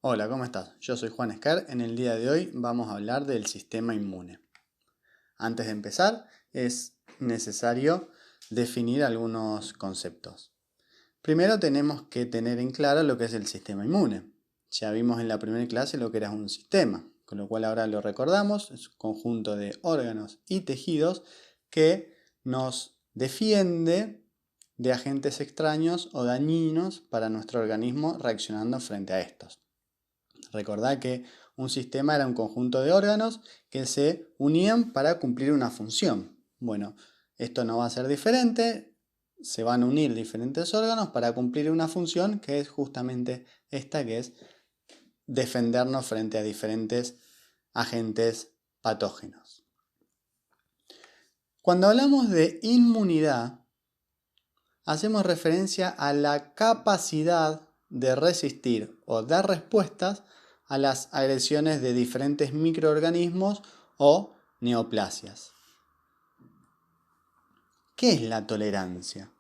Hola, ¿cómo estás? Yo soy Juan Escar. En el día de hoy vamos a hablar del sistema inmune. Antes de empezar, es necesario definir algunos conceptos. Primero tenemos que tener en claro lo que es el sistema inmune. Ya vimos en la primera clase lo que era un sistema, con lo cual ahora lo recordamos. Es un conjunto de órganos y tejidos que nos defiende de agentes extraños o dañinos para nuestro organismo reaccionando frente a estos. Recordad que un sistema era un conjunto de órganos que se unían para cumplir una función. Bueno, esto no va a ser diferente, se van a unir diferentes órganos para cumplir una función que es justamente esta, que es defendernos frente a diferentes agentes patógenos. Cuando hablamos de inmunidad, hacemos referencia a la capacidad de resistir o dar respuestas a las agresiones de diferentes microorganismos o neoplasias. ¿Qué es la tolerancia?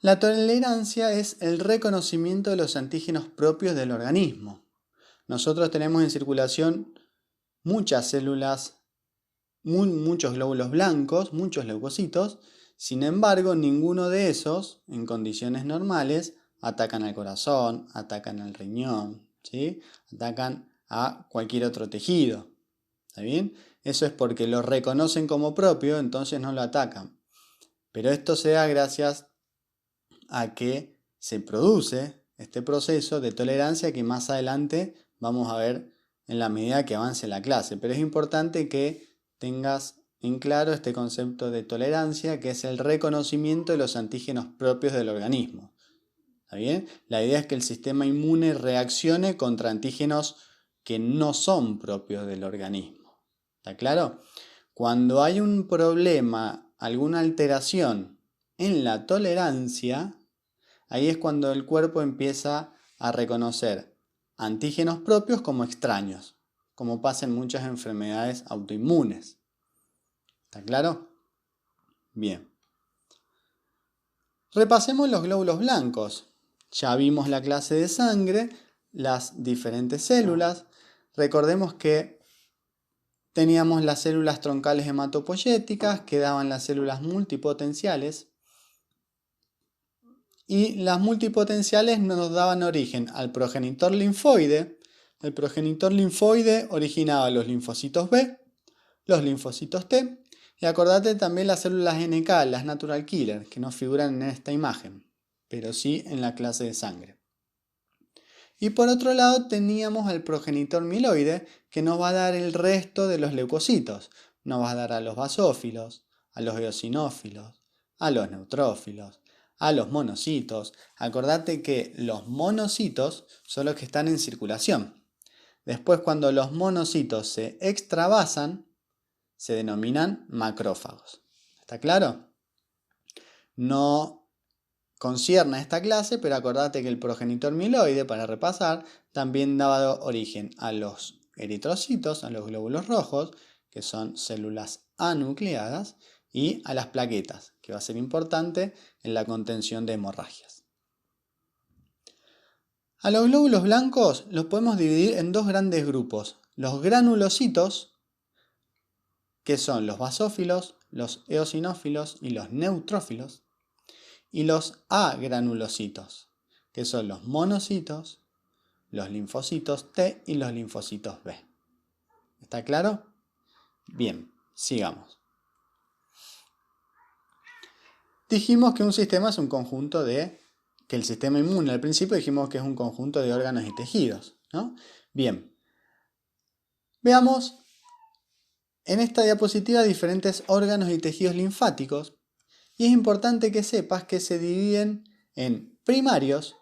La tolerancia es el reconocimiento de los antígenos propios del organismo. Nosotros tenemos en circulación muchas células, muchos glóbulos blancos, muchos leucocitos. Sin embargo, ninguno de esos, en condiciones normales, atacan al corazón, atacan al riñón, ¿sí? Atacan a cualquier otro tejido. ¿Está bien? Eso es porque lo reconocen como propio, entonces no lo atacan. Pero esto se da gracias a que se produce este proceso de tolerancia que más adelante vamos a ver en la medida que avance la clase. Pero es importante que tengas en claro este concepto de tolerancia, que es el reconocimiento de los antígenos propios del organismo. ¿Está bien? La idea es que el sistema inmune reaccione contra antígenos que no son propios del organismo. ¿Está claro? Cuando hay un problema, alguna alteración en la tolerancia, ahí es cuando el cuerpo empieza a reconocer antígenos propios como extraños, como pasa en muchas enfermedades autoinmunes. ¿Está claro? Bien. Repasemos los glóbulos blancos. Ya vimos la clase de sangre, las diferentes células. Recordemos que teníamos las células troncales hematopoyéticas, que daban las células multipotenciales. Y las multipotenciales nos daban origen al progenitor linfoide. El progenitor linfoide originaba los linfocitos B, los linfocitos T, y acordate también las células NK, las natural killer, que no figuran en esta imagen, pero sí en la clase de sangre. Y por otro lado teníamos al progenitor mieloide, que nos va a dar el resto de los leucocitos. Nos va a dar a los basófilos, a los eosinófilos, a los neutrófilos, a los monocitos. Acordate que los monocitos son los que están en circulación. Después, cuando los monocitos se extravasan, se denominan macrófagos. ¿Está claro? No concierne a esta clase, pero acordate que el progenitor mieloide, para repasar, también daba origen a los eritrocitos, a los glóbulos rojos, que son células anucleadas, y a las plaquetas, que va a ser importante en la contención de hemorragias. A los glóbulos blancos los podemos dividir en dos grandes grupos: los granulocitos, que son los basófilos, los eosinófilos y los neutrófilos, y los agranulocitos, que son los monocitos, los linfocitos T y los linfocitos B. ¿Está claro? Bien, sigamos. Dijimos que un sistema es un conjunto que el sistema inmune al principio dijimos que es un conjunto de órganos y tejidos, ¿no? Bien. Veamos en esta diapositiva diferentes órganos y tejidos linfáticos, y es importante que sepas que se dividen en primarios,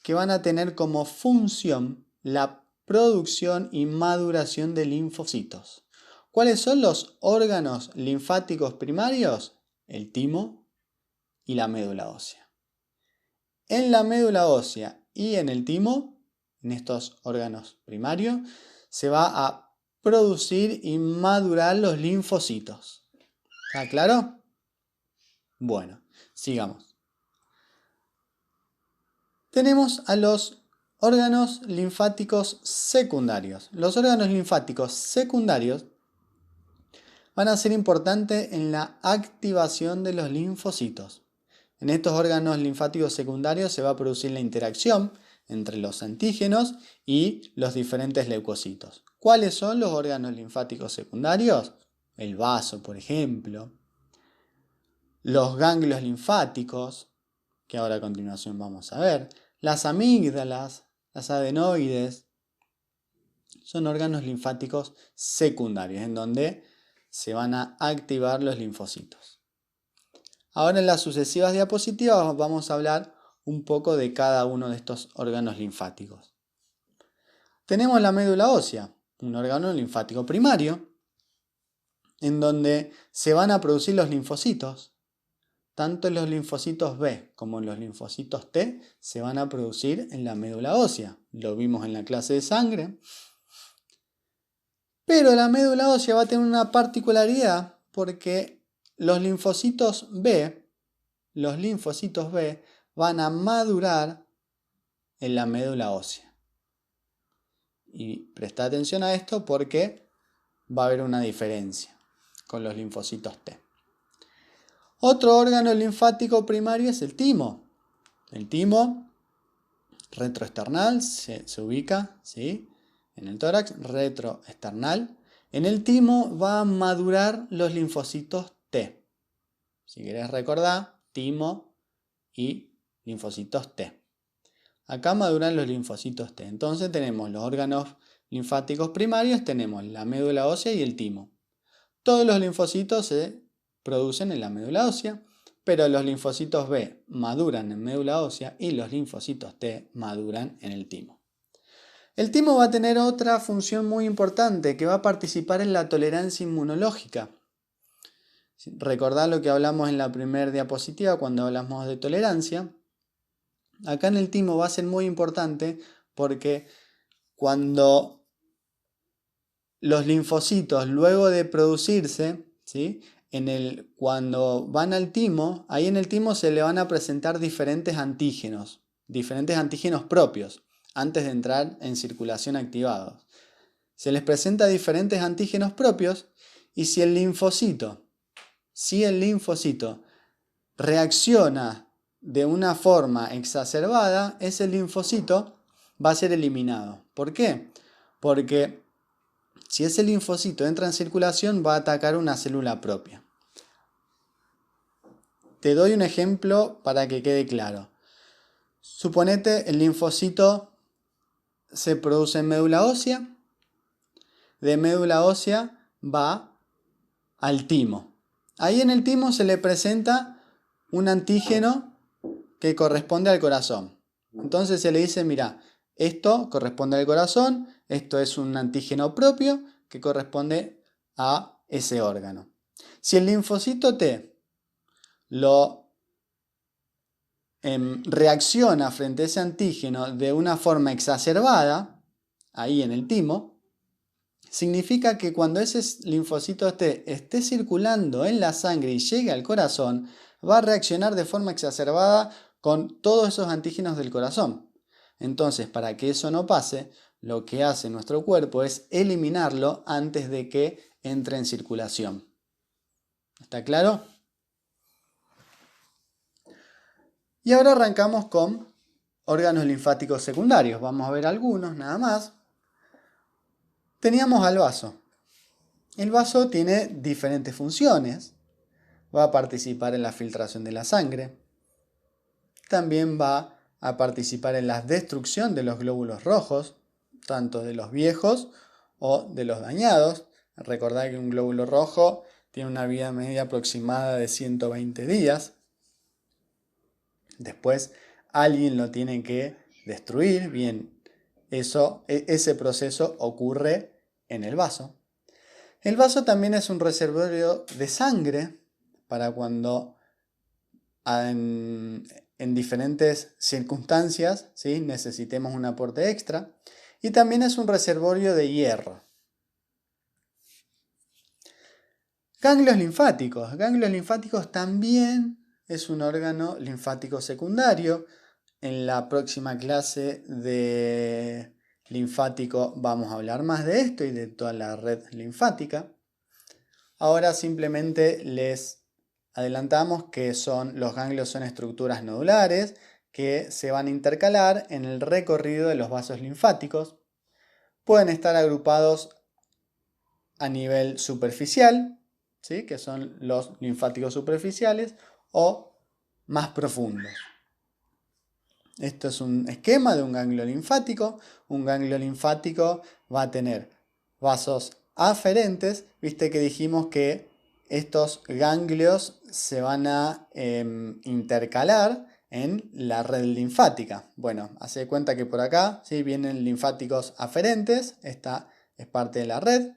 que van a tener como función la producción y maduración de linfocitos. ¿Cuáles son los órganos linfáticos primarios? El timo y la médula ósea. En la médula ósea y en el timo, en estos órganos primarios, se va a producir y madurar los linfocitos. ¿Está claro? Bueno, sigamos. Tenemos a los órganos linfáticos secundarios. Los órganos linfáticos secundarios van a ser importantes en la activación de los linfocitos. En estos órganos linfáticos secundarios se va a producir la interacción entre los antígenos y los diferentes leucocitos. ¿Cuáles son los órganos linfáticos secundarios? El vaso, por ejemplo. Los ganglios linfáticos, que ahora a continuación vamos a ver. Las amígdalas, las adenoides. Son órganos linfáticos secundarios, en donde se van a activar los linfocitos. Ahora en las sucesivas diapositivas vamos a hablar un poco de cada uno de estos órganos linfáticos. Tenemos la médula ósea, un órgano linfático primario, en donde se van a producir los linfocitos. Tanto los linfocitos B como los linfocitos T se van a producir en la médula ósea. Lo vimos en la clase de sangre. Pero la médula ósea va a tener una particularidad porque los linfocitos B van a madurar en la médula ósea. Y presta atención a esto porque va a haber una diferencia con los linfocitos T. Otro órgano linfático primario es el timo. El timo retroesternal se ubica, ¿sí?, en el tórax, retroesternal. En el timo va a madurar los linfocitos T. Si querés recordar, timo y linfocitos T. Acá maduran los linfocitos T. Entonces tenemos los órganos linfáticos primarios, tenemos la médula ósea y el timo. Todos los linfocitos se producen en la médula ósea, pero los linfocitos B maduran en médula ósea y los linfocitos T maduran en el timo. El timo va a tener otra función muy importante, que va a participar en la tolerancia inmunológica. Recordad lo que hablamos en la primera diapositiva cuando hablamos de tolerancia. Acá en el timo va a ser muy importante porque cuando los linfocitos, luego de producirse, ¿sí?, cuando van al timo, ahí en el timo se le van a presentar diferentes antígenos propios, antes de entrar en circulación activados. Se les presenta diferentes antígenos propios y si el linfocito reacciona de una forma exacerbada, ese linfocito va a ser eliminado. ¿Por qué? Porque si ese linfocito entra en circulación, va a atacar una célula propia. Te doy un ejemplo para que quede claro. Suponete el linfocito se produce en médula ósea. De médula ósea va al timo. Ahí en el timo se le presenta un antígeno que corresponde al corazón. Entonces se le dice, mira, esto corresponde al corazón, esto es un antígeno propio que corresponde a ese órgano. Si el linfocito T reacciona frente a ese antígeno de una forma exacerbada, ahí en el timo, significa que cuando ese linfocito T esté circulando en la sangre y llegue al corazón, va a reaccionar de forma exacerbada con todos esos antígenos del corazón. Entonces, para que eso no pase, lo que hace nuestro cuerpo es eliminarlo antes de que entre en circulación. ¿Está claro? Y ahora arrancamos con órganos linfáticos secundarios. Vamos a ver algunos nada más. Teníamos al vaso. El vaso tiene diferentes funciones. Va a participar en la filtración de la sangre. También va a participar en la destrucción de los glóbulos rojos, tanto de los viejos o de los dañados. Recordad que un glóbulo rojo tiene una vida media aproximada de 120 días. Después alguien lo tiene que destruir. Bien, ese proceso ocurre en el vaso. El vaso también es un reservorio de sangre para cuando en diferentes circunstancias, ¿sí?, necesitemos un aporte extra. Y también es un reservorio de hierro. Ganglios linfáticos. Ganglios linfáticos también es un órgano linfático secundario en la próxima clase de linfático vamos a hablar más de esto y de toda la red linfática. Ahora simplemente les adelantamos que los ganglios son estructuras nodulares que se van a intercalar en el recorrido de los vasos linfáticos. Pueden estar agrupados a nivel superficial, ¿sí? Que son los linfáticos superficiales, o más profundos. Esto es un esquema de un ganglio linfático. Un ganglio linfático va a tener vasos aferentes. Viste que dijimos que estos ganglios se van a intercalar en la red linfática. Bueno, hace de cuenta que por acá, ¿sí? Vienen linfáticos aferentes. Esta es parte de la red.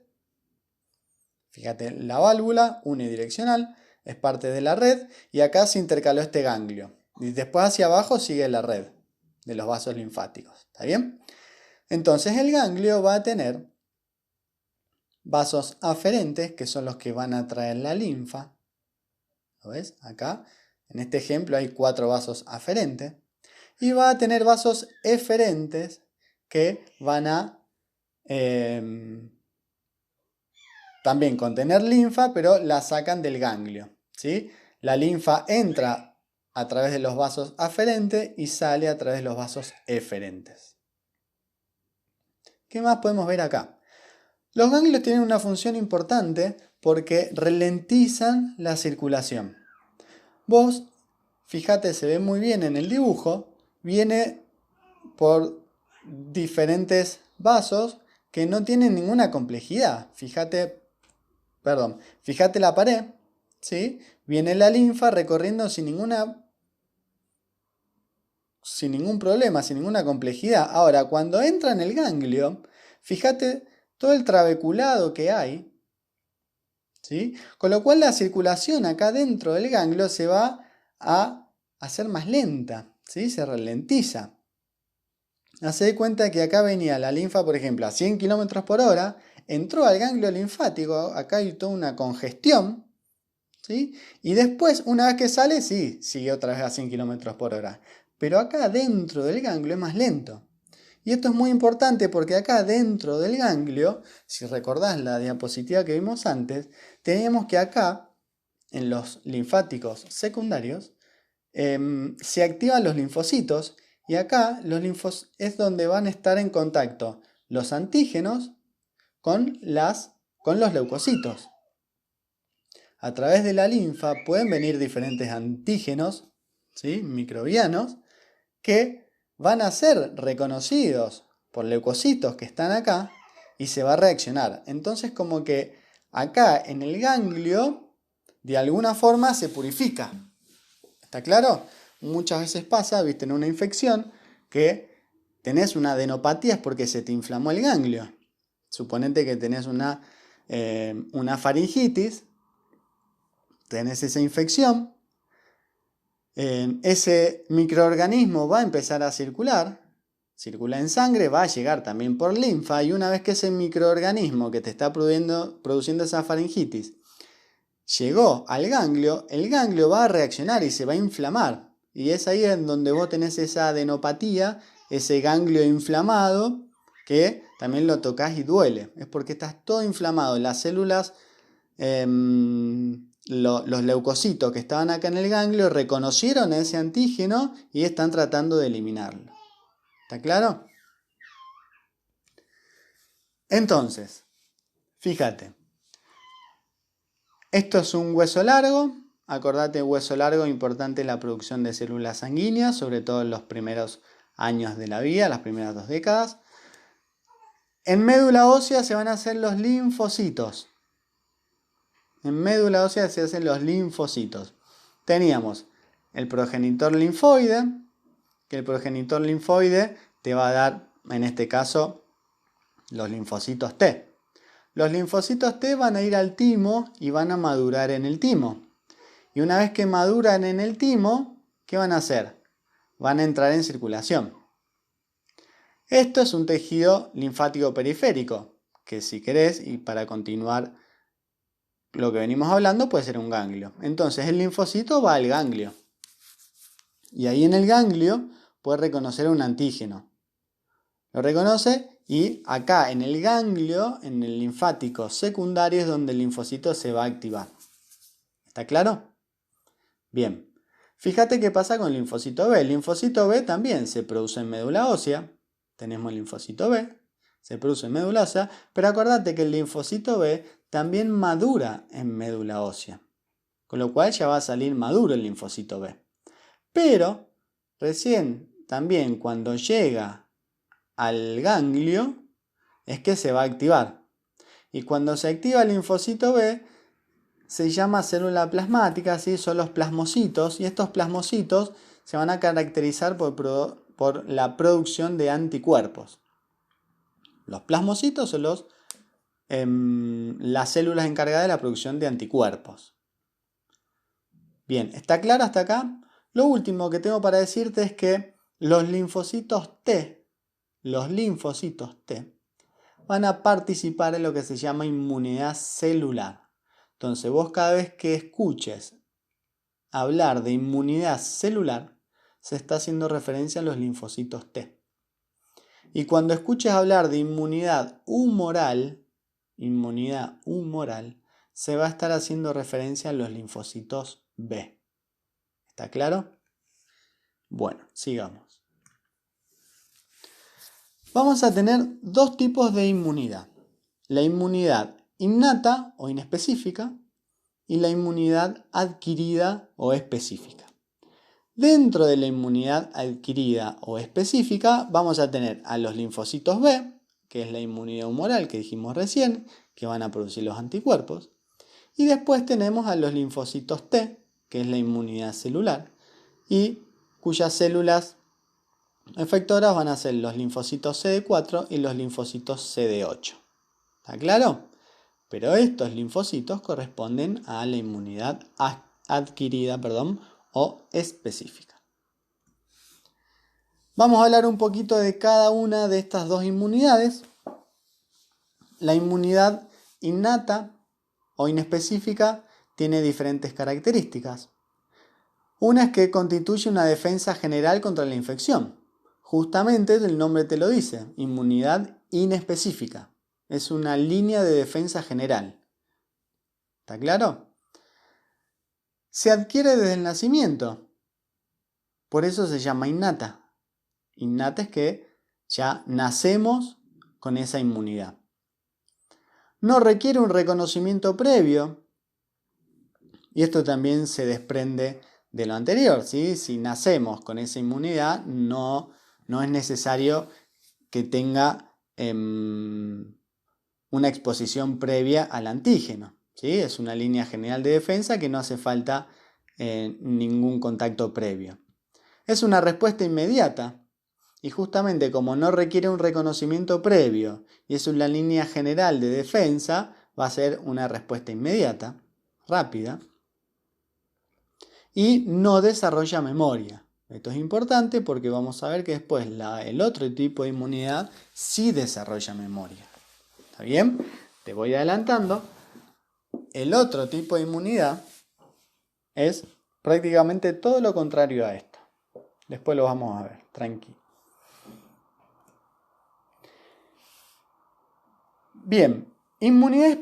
Fíjate, la válvula unidireccional es parte de la red y acá se intercaló este ganglio. Y después hacia abajo sigue la red de los vasos linfáticos. ¿Está bien? Entonces el ganglio va a tener vasos aferentes, que son los que van a traer la linfa. ¿Lo ves? Acá, en este ejemplo, hay 4 vasos aferentes. Y va a tener vasos eferentes que van a también contener linfa, pero la sacan del ganglio, ¿sí? La linfa entra a través de los vasos aferentes y sale a través de los vasos eferentes. ¿Qué más podemos ver acá? Los ganglios tienen una función importante porque ralentizan la circulación. Vos, fíjate, se ve muy bien en el dibujo, viene por diferentes vasos que no tienen ninguna complejidad. Fíjate la pared, ¿sí? Viene la linfa recorriendo sin ningún problema, sin ninguna complejidad. Ahora, cuando entra en el ganglio, fíjate todo el trabeculado que hay, ¿sí? Con lo cual la circulación acá dentro del ganglio se va a hacer más lenta, ¿sí? Se ralentiza. Hacé de cuenta que acá venía la linfa, por ejemplo, a 100 km por hora, entró al ganglio linfático, acá hay toda una congestión, ¿sí? Y después, una vez que sale, sí, sigue otra vez a 100 km por hora. Pero acá dentro del ganglio es más lento. Y esto es muy importante porque acá dentro del ganglio, si recordás la diapositiva que vimos antes, teníamos que acá, en los linfáticos secundarios, se activan los linfocitos. Y acá es donde van a estar en contacto los antígenos con los leucocitos. A través de la linfa pueden venir diferentes antígenos, ¿sí? Microbianos, que van a ser reconocidos por leucocitos que están acá y se va a reaccionar. Entonces como que acá en el ganglio de alguna forma se purifica. ¿Está claro? Muchas veces pasa, viste, en una infección que tenés una adenopatía es porque se te inflamó el ganglio. Suponete que tenés una faringitis, tenés esa infección, ese microorganismo va a empezar a circular, circula en sangre, va a llegar también por linfa y una vez que ese microorganismo que te está produciendo esa faringitis llegó al ganglio, el ganglio va a reaccionar y se va a inflamar. Y es ahí en donde vos tenés esa adenopatía, ese ganglio inflamado, que también lo tocas y duele. Es porque estás todo inflamado. Las células, los leucocitos que estaban acá en el ganglio reconocieron ese antígeno y están tratando de eliminarlo. ¿Está claro? Entonces, fíjate. Esto es un hueso largo. Acordate, hueso largo, importante la producción de células sanguíneas, sobre todo en los primeros años de la vida, las primeras 2 décadas. En médula ósea se van a hacer los linfocitos. En médula ósea se hacen los linfocitos. Teníamos el progenitor linfoide, que el progenitor linfoide te va a dar, en este caso, los linfocitos T. Los linfocitos T van a ir al timo y van a madurar en el timo. Y una vez que maduran en el timo, ¿qué van a hacer? Van a entrar en circulación. Esto es un tejido linfático periférico, que si querés, y para continuar lo que venimos hablando, puede ser un ganglio. Entonces el linfocito va al ganglio. Y ahí en el ganglio puede reconocer un antígeno. Lo reconoce y acá en el ganglio, en el linfático secundario, es donde el linfocito se va a activar. ¿Está claro? Bien. Fíjate qué pasa con el linfocito B. El linfocito B también se produce en médula ósea. Tenemos el linfocito B, se produce en médula ósea, pero acordate que el linfocito B también madura en médula ósea. Con lo cual ya va a salir maduro el linfocito B. Pero recién también cuando llega al ganglio es que se va a activar. Y cuando se activa el linfocito B se llama célula plasmática, ¿sí? Son los plasmocitos y estos plasmocitos se van a caracterizar por la producción de anticuerpos. Los plasmocitos son las células encargadas de la producción de anticuerpos. Bien, ¿está claro hasta acá? Lo último que tengo para decirte es que los linfocitos T van a participar en lo que se llama inmunidad celular. Entonces vos cada vez que escuches hablar de inmunidad celular, se está haciendo referencia a los linfocitos T. Y cuando escuches hablar de inmunidad humoral, se va a estar haciendo referencia a los linfocitos B. ¿Está claro? Bueno, sigamos. Vamos a tener dos tipos de inmunidad. La inmunidad innata o inespecífica y la inmunidad adquirida o específica. Dentro de la inmunidad adquirida o específica vamos a tener a los linfocitos B, que es la inmunidad humoral que dijimos recién, que van a producir los anticuerpos. Y después tenemos a los linfocitos T, que es la inmunidad celular, y cuyas células efectoras van a ser los linfocitos CD4 y los linfocitos CD8. ¿Está claro? Pero estos linfocitos corresponden a la inmunidad adquirida, o específica. Vamos a hablar un poquito de cada una de estas dos inmunidades. La inmunidad innata o inespecífica tiene diferentes características. Una es que constituye una defensa general contra la infección. Justamente el nombre te lo dice, inmunidad inespecífica. Es una línea de defensa general. ¿Está claro? Se adquiere desde el nacimiento. Por eso se llama innata. Innata es que ya nacemos con esa inmunidad. No requiere un reconocimiento previo. Y esto también se desprende de lo anterior, ¿sí? Si nacemos con esa inmunidad, no es necesario que tenga una exposición previa al antígeno, ¿sí? Es una línea general de defensa que no hace falta ningún contacto previo. Es una respuesta inmediata y justamente como no requiere un reconocimiento previo y es una línea general de defensa, va a ser una respuesta inmediata, rápida. Y no desarrolla memoria. Esto es importante porque vamos a ver que después el otro tipo de inmunidad sí desarrolla memoria. ¿Está bien? Te voy adelantando. El otro tipo de inmunidad es prácticamente todo lo contrario a esto. Después lo vamos a ver, tranquilo. Bien, inmunidad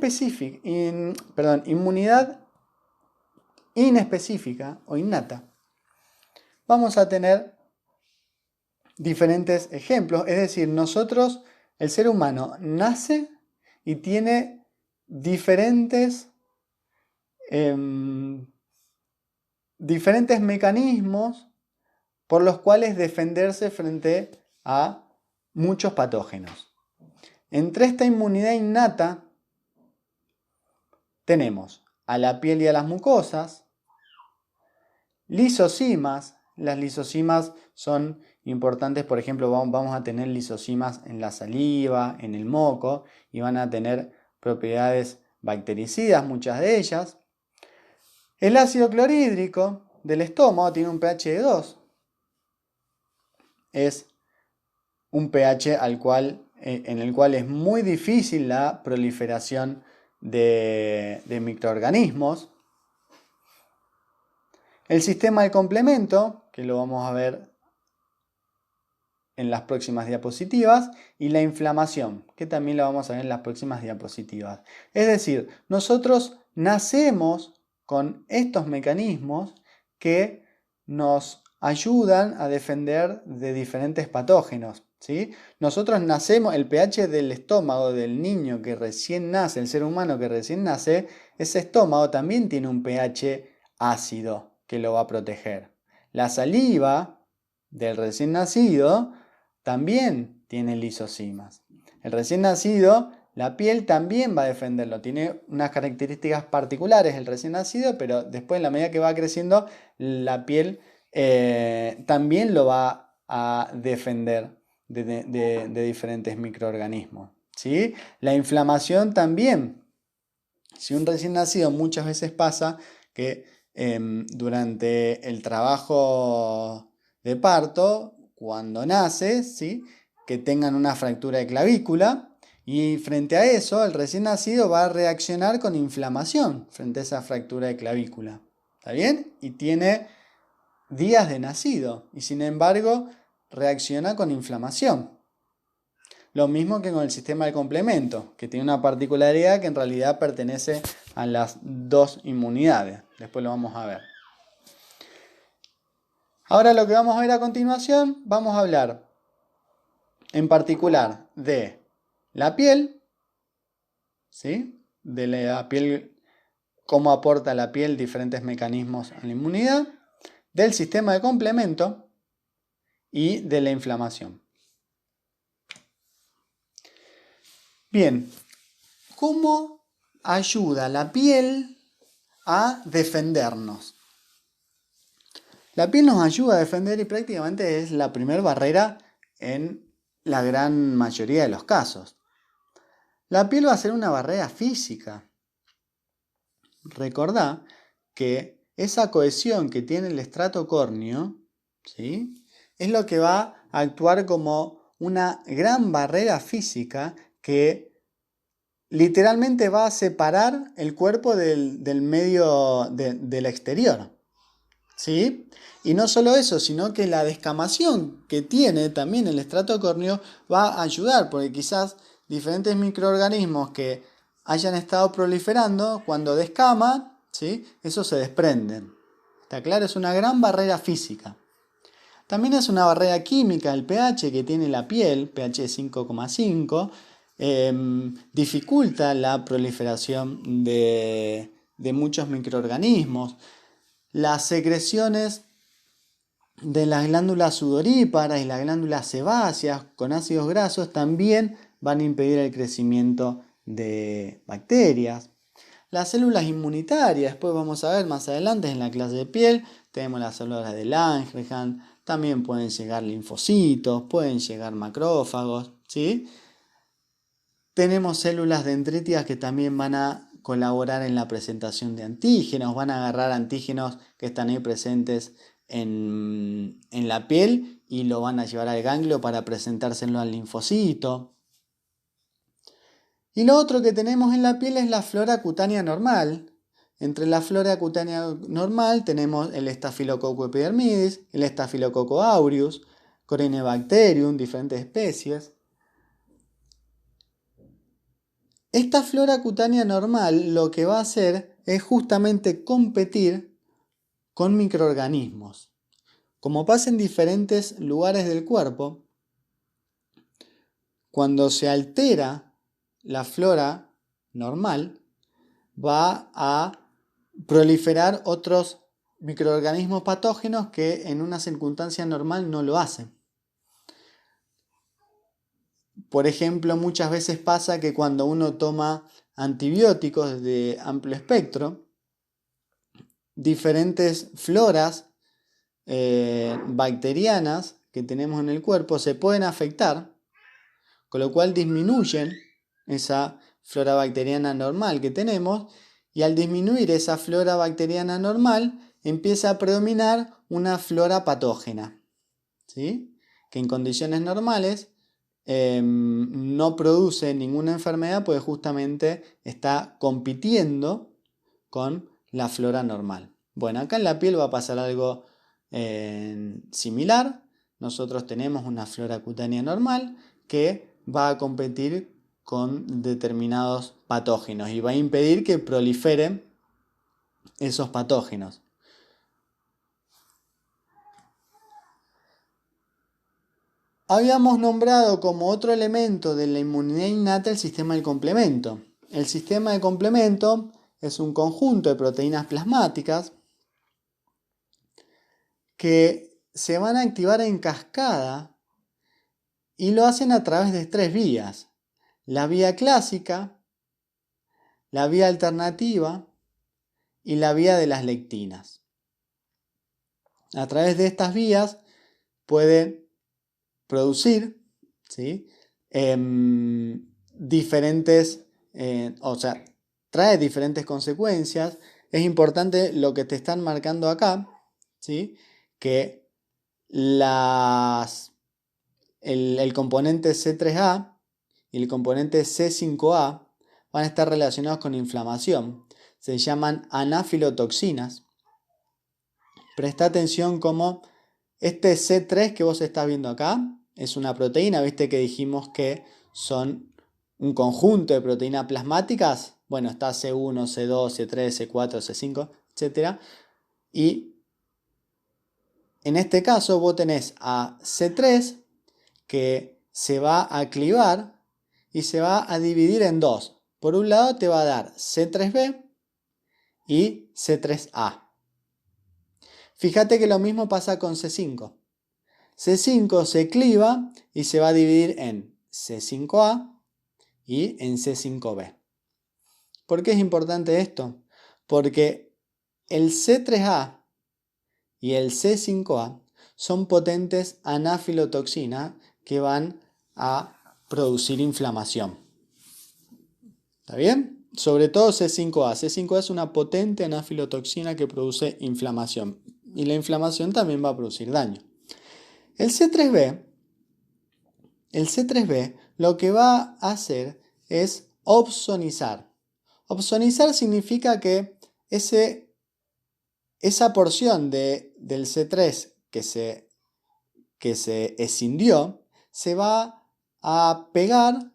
inespecífica o innata. Vamos a tener diferentes ejemplos, es decir, el ser humano nace y tiene diferentes mecanismos por los cuales defenderse frente a muchos patógenos. Entre esta inmunidad innata tenemos a la piel y a las mucosas, lisosimas. Las lisosimas son importantes, por ejemplo, vamos a tener lisosimas en la saliva, en el moco, y van a tener propiedades bactericidas, muchas de ellas. El ácido clorhídrico del estómago tiene un pH de 2. Es un pH en el cual es muy difícil la proliferación de microorganismos. El sistema de complemento, que lo vamos a ver en las próximas diapositivas, y la inflamación, que también la vamos a ver en las próximas diapositivas. Es decir, nosotros nacemos con estos mecanismos que nos ayudan a defender de diferentes patógenos, ¿sí? Nosotros nacemos, el pH del estómago del niño que recién nace, el ser humano que recién nace, ese estómago también tiene un pH ácido que lo va a proteger. La saliva del recién nacido también tiene lisosimas. El recién nacido, la piel también va a defenderlo. Tiene unas características particulares el recién nacido, pero después, en la medida que va creciendo, la piel también lo va a defender de diferentes microorganismos, ¿sí? La inflamación también. Si un recién nacido, muchas veces pasa que durante el trabajo de parto, cuando nace, ¿sí? Que tengan una fractura de clavícula, y frente a eso el recién nacido va a reaccionar con inflamación frente a esa fractura de clavícula. ¿Está bien? Y tiene días de nacido y sin embargo reacciona con inflamación. Lo mismo que con el sistema de complemento, que tiene una particularidad que en realidad pertenece a las dos inmunidades. Después lo vamos a ver. Ahora lo que vamos a ver a continuación, vamos a hablar en particular de la piel, ¿sí? De la piel, cómo aporta la piel diferentes mecanismos a la inmunidad, del sistema de complemento y de la inflamación. Bien, ¿cómo ayuda la piel a defendernos? La piel nos ayuda a defender y prácticamente es la primera barrera en la gran mayoría de los casos. La piel va a ser una barrera física. Recordá que esa cohesión que tiene el estrato córneo, ¿sí? Es lo que va a actuar como una gran barrera física que literalmente va a separar el cuerpo del medio del exterior, ¿sí? Y no solo eso, sino que la descamación que tiene también el estrato córneo va a ayudar, porque quizás diferentes microorganismos que hayan estado proliferando, cuando descaman, ¿sí? Eso se desprenden. ¿Está claro? Es una gran barrera física. También es una barrera química el pH que tiene la piel, pH 5,5, dificulta la proliferación de muchos microorganismos. Las secreciones de las glándulas sudoríparas y las glándulas sebáceas con ácidos grasos también van a impedir el crecimiento de bacterias. Las células inmunitarias, después vamos a ver más adelante en la clase de piel, tenemos las células de Langerhans, también pueden llegar linfocitos, pueden llegar macrófagos, ¿sí? Tenemos células dendríticas que también van a colaborar en la presentación de antígenos, van a agarrar antígenos que están ahí presentes en la piel y lo van a llevar al ganglio para presentárselo al linfocito. Y lo otro que tenemos en la piel es la flora cutánea normal. Entre la flora cutánea normal tenemos el Staphylococcus epidermidis, el Staphylococcus aureus, Corynebacterium, diferentes especies. Esta flora cutánea normal lo que va a hacer es justamente competir con microorganismos. Como pasa en diferentes lugares del cuerpo, cuando se altera la flora normal, va a proliferar otros microorganismos patógenos que en una circunstancia normal no lo hacen. Por ejemplo, muchas veces pasa que cuando uno toma antibióticos de amplio espectro, diferentes floras bacterianas que tenemos en el cuerpo se pueden afectar, con lo cual disminuyen esa flora bacteriana normal que tenemos, y al disminuir esa flora bacteriana normal empieza a predominar una flora patógena, ¿sí? Que en condiciones normales no produce ninguna enfermedad, pues justamente está compitiendo con la flora normal. Bueno, acá en la piel va a pasar algo similar. nosotros tenemos una flora cutánea normal que va a competir con determinados patógenos y va a impedir que proliferen esos patógenos. Habíamos nombrado como otro elemento de la inmunidad innata el sistema del complemento. El sistema de complemento es un conjunto de proteínas plasmáticas que se van a activar en cascada y lo hacen a través de 3 vías. La vía clásica, la vía alternativa y la vía de las lectinas. A través de estas vías puede producir, ¿sí? Trae diferentes consecuencias. Es importante lo que te están marcando acá, ¿sí? Que el componente C3A y el componente C5A van a estar relacionados con inflamación. Se llaman anafilotoxinas. Presta atención como este C3 que vos estás viendo acá es una proteína, viste que dijimos que son un conjunto de proteínas plasmáticas. Bueno, está C1, C2, C3, C4, C5, etc. Y en este caso vos tenés a C3 que se va a clivar y se va a dividir en dos. Por un lado te va a dar C3b y C3a. Fíjate que lo mismo pasa con C5. C5 se cliva y se va a dividir en C5a y en C5b. ¿Por qué es importante esto? Porque el C3a y el C5a son potentes anafilotoxinas que van a producir inflamación. ¿Está bien? Sobre todo C5a. C5a es una potente anafilotoxina que produce inflamación. Y la inflamación también va a producir daño. El C3b lo que va a hacer es opsonizar. Opsonizar significa que esa porción del C3 que se escindió se va a pegar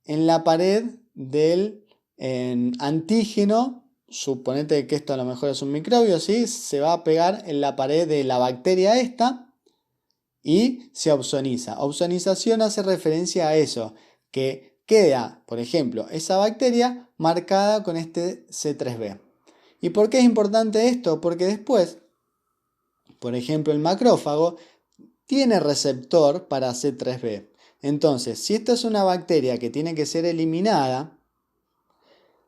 en la pared del antígeno. Suponete que esto a lo mejor es un microbio, ¿sí? Se va a pegar en la pared de la bacteria esta y se opsoniza. Opsonización hace referencia a eso, que queda, por ejemplo, esa bacteria marcada con este C3b. ¿Y por qué es importante esto? Porque después, por ejemplo, el macrófago tiene receptor para C3b. Entonces, si esta es una bacteria que tiene que ser eliminada,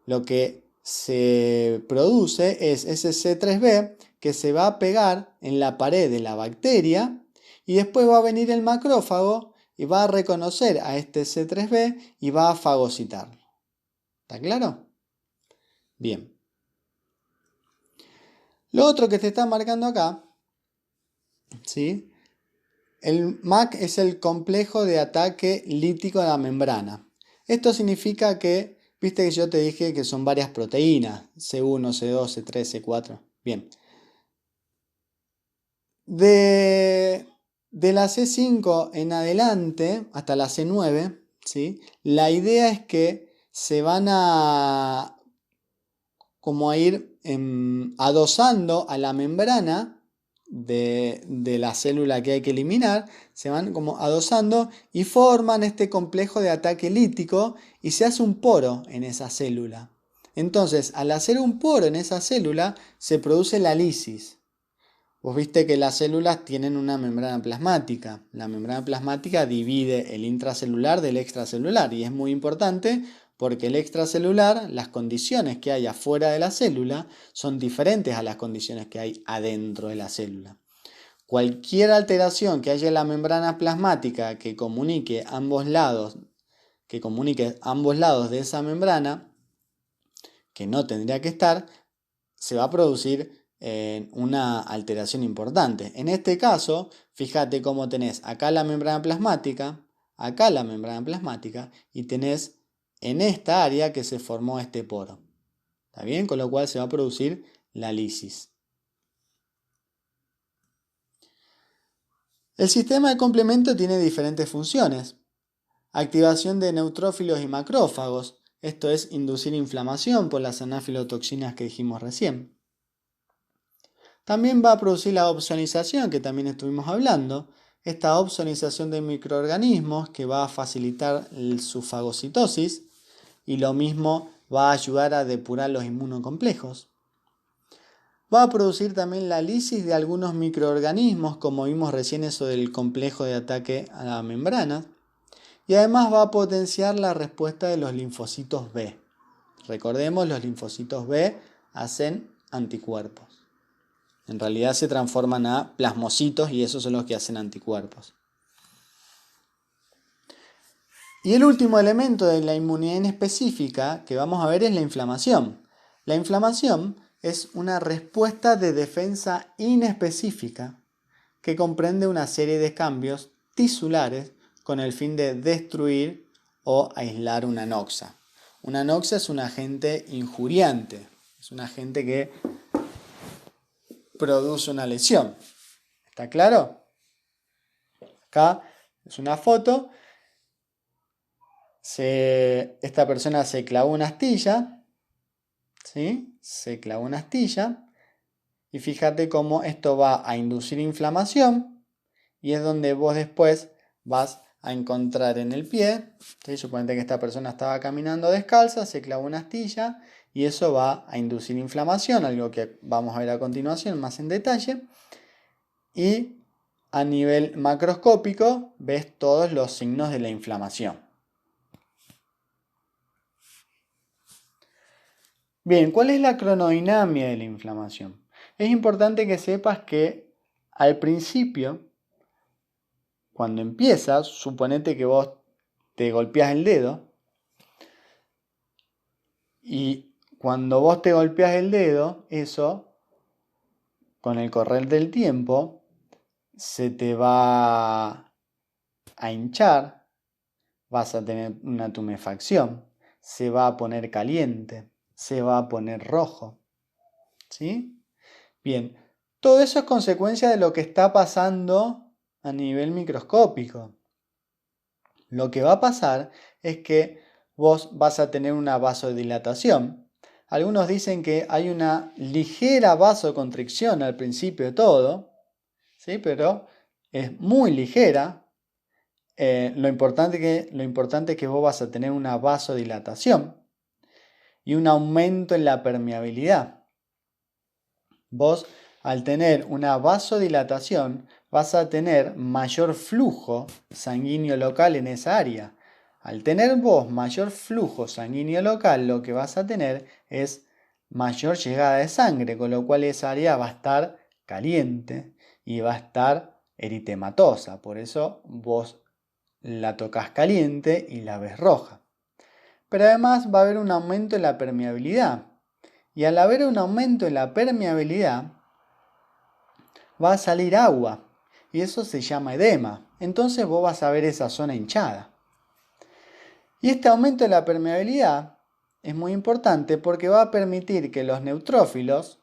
lo que se produce es ese C3b que se va a pegar en la pared de la bacteria y después va a venir el macrófago y va a reconocer a este C3b y va a fagocitarlo. ¿Está claro? Bien. Lo otro que te está marcando acá, ¿sí? El MAC es el complejo de ataque lítico de la membrana. Esto significa que, viste que yo te dije que son varias proteínas, C1, C2, C3, C4. Bien. De la C5 en adelante, hasta la C9, ¿sí? La idea es que se van a ir adosando a la membrana de la célula que hay que eliminar, se van como adosando y forman este complejo de ataque lítico y se hace un poro en esa célula. Entonces, al hacer un poro en esa célula, se produce la lisis. Vos viste que las células tienen una membrana plasmática. La membrana plasmática divide el intracelular del extracelular y es muy importante porque el extracelular, las condiciones que hay afuera de la célula son diferentes a las condiciones que hay adentro de la célula. Cualquier alteración que haya en la membrana plasmática que comunique ambos lados de esa membrana, que no tendría que estar, se va a producir una alteración importante. En este caso, fíjate cómo tenés acá la membrana plasmática, acá la membrana plasmática y tenés en esta área que se formó este poro. ¿Está bien? Con lo cual se va a producir la lisis. El sistema de complemento tiene diferentes funciones. Activación de neutrófilos y macrófagos, esto es inducir inflamación por las anafilotoxinas que dijimos recién. También va a producir la opsonización, que también estuvimos hablando. Esta opsonización de microorganismos que va a facilitar su fagocitosis y lo mismo va a ayudar a depurar los inmunocomplejos. Va a producir también la lisis de algunos microorganismos, como vimos recién eso del complejo de ataque a la membrana. Y además va a potenciar la respuesta de los linfocitos B. Recordemos, los linfocitos B hacen anticuerpos. En realidad se transforman a plasmocitos y esos son los que hacen anticuerpos. Y el último elemento de la inmunidad inespecífica que vamos a ver es la inflamación. La inflamación es una respuesta de defensa inespecífica que comprende una serie de cambios tisulares con el fin de destruir o aislar una noxa. Una noxa es un agente injuriante, es un agente que produce una lesión. ¿Está claro? Acá es una foto. Esta persona se clavó una astilla, ¿sí? Se clavó una astilla y fíjate cómo esto va a inducir inflamación y es donde vos después vas a encontrar en el pie, ¿sí? Suponete que esta persona estaba caminando descalza, se clavó una astilla y eso va a inducir inflamación, algo que vamos a ver a continuación más en detalle. Y a nivel macroscópico ves todos los signos de la inflamación. Bien, ¿cuál es la cronodinámica de la inflamación? Es importante que sepas que al principio, cuando empiezas, suponete que vos te golpeás el dedo y cuando vos te golpeás el dedo, eso, con el correr del tiempo, se te va a hinchar, vas a tener una tumefacción, se va a poner caliente, se va a poner rojo, ¿sí? Bien, todo eso es consecuencia de lo que está pasando a nivel microscópico. Lo que va a pasar es que vos vas a tener una vasodilatación. Algunos dicen que hay una ligera vasoconstricción al principio de todo, ¿sí? Pero es muy ligera. Lo importante es que vos vas a tener una vasodilatación y un aumento en la permeabilidad. Vos, al tener una vasodilatación, vas a tener mayor flujo sanguíneo local en esa área. Al tener vos mayor flujo sanguíneo local, lo que vas a tener es mayor llegada de sangre, con lo cual esa área va a estar caliente y va a estar eritematosa. Por eso vos la tocas caliente y la ves roja. Pero además va a haber un aumento en la permeabilidad. Y al haber un aumento en la permeabilidad, va a salir agua. Y eso se llama edema. Entonces vos vas a ver esa zona hinchada. Y este aumento de la permeabilidad es muy importante porque va a permitir que los neutrófilos